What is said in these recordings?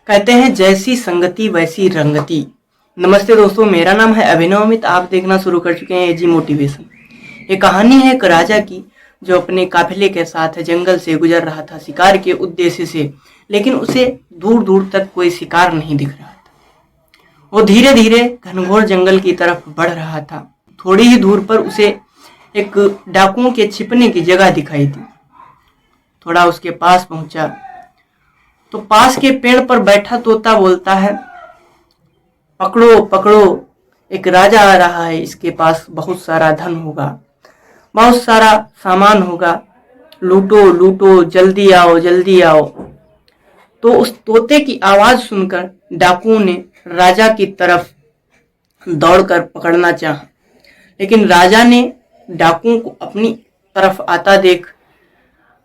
कहते हैं जैसी संगति वैसी रंगति। नमस्ते दोस्तों, मेरा नाम है अभिनव अमित। आप देखना शुरू कर चुके हैं एजी मोटिवेशन। ये कहानी है एक राजा की जो अपने काफिले के साथ जंगल से गुजर रहा था शिकार के उद्देश्य से, लेकिन उसे दूर दूर तक कोई शिकार नहीं दिख रहा था। वो धीरे धीरे घनघोर जंगल की तरफ बढ़ रहा था। थोड़ी ही दूर पर उसे एक डाकुओं के छिपने की जगह दिखाई दी। थोड़ा उसके पास पहुंचा तो पास के पेड़ पर बैठा तोता बोलता है, पकड़ो पकड़ो, एक राजा आ रहा है, इसके पास बहुत सारा धन होगा, बहुत सारा सामान होगा, लूटो लूटो, जल्दी आओ जल्दी आओ। तो उस तोते की आवाज सुनकर डाकुओं ने राजा की तरफ दौड़कर पकड़ना चाहा, लेकिन राजा ने डाकुओं को अपनी तरफ आता देख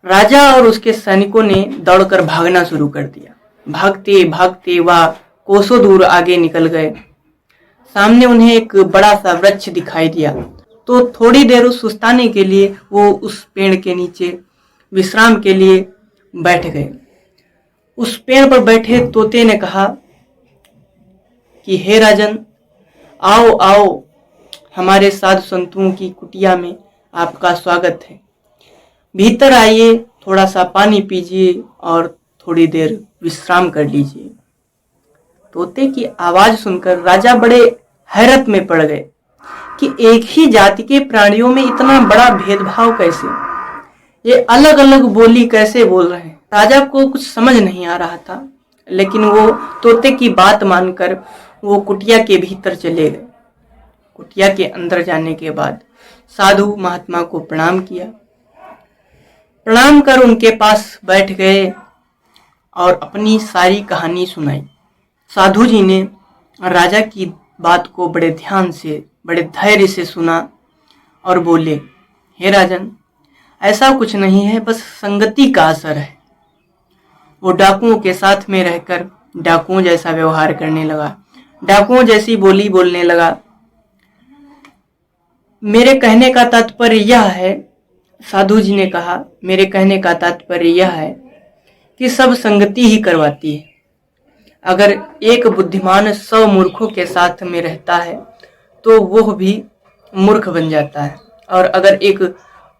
राजा और उसके सैनिकों ने दौड़कर भागना शुरू कर दिया। भागते भागते वह कोसों दूर आगे निकल गए। सामने उन्हें एक बड़ा सा वृक्ष दिखाई दिया, तो थोड़ी देर उस सुस्ताने के लिए वो उस पेड़ के नीचे विश्राम के लिए बैठ गए। उस पेड़ पर बैठे तोते ने कहा कि हे राजन, आओ आओ, हमारे साधु संतों की कुटिया में आपका स्वागत है। भीतर आइए, थोड़ा सा पानी पीजिए और थोड़ी देर विश्राम कर लीजिए। तोते की आवाज सुनकर राजा बड़े हैरत में पड़ गए कि एक ही जाति के प्राणियों में इतना बड़ा भेदभाव कैसे, ये अलग अलग बोली कैसे बोल रहे हैं। राजा को कुछ समझ नहीं आ रहा था, लेकिन वो तोते की बात मानकर वो कुटिया के भीतर चले गए। कुटिया के अंदर जाने के बाद साधु महात्मा को प्रणाम किया। प्रणाम कर उनके पास बैठ गए और अपनी सारी कहानी सुनाई। साधु जी ने राजा की बात को बड़े ध्यान से, बड़े धैर्य से सुना और बोले, हे राजन, ऐसा कुछ नहीं है, बस संगति का असर है। वो डाकुओं के साथ में रहकर डाकुओं जैसा व्यवहार करने लगा, डाकुओं जैसी बोली बोलने लगा। मेरे कहने का तात्पर्य यह है, साधु जी ने कहा, मेरे कहने का तात्पर्य यह है कि सब संगति ही करवाती है। अगर एक बुद्धिमान 100 मूर्खों के साथ में रहता है तो वह भी मूर्ख बन जाता है, और अगर एक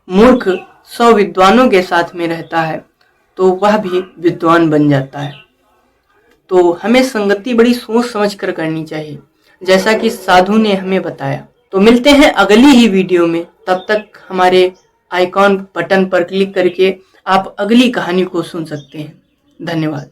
मूर्ख 100 विद्वानों के साथ में रहता है तो वह भी विद्वान बन जाता है। तो हमें संगति बड़ी सोच समझ कर करनी चाहिए, जैसा कि साधु ने हमें बताया। तो मिलते हैं अगली ही वीडियो में, तब तक हमारे आइकॉन बटन पर क्लिक करके आप अगली कहानी को सुन सकते हैं। धन्यवाद।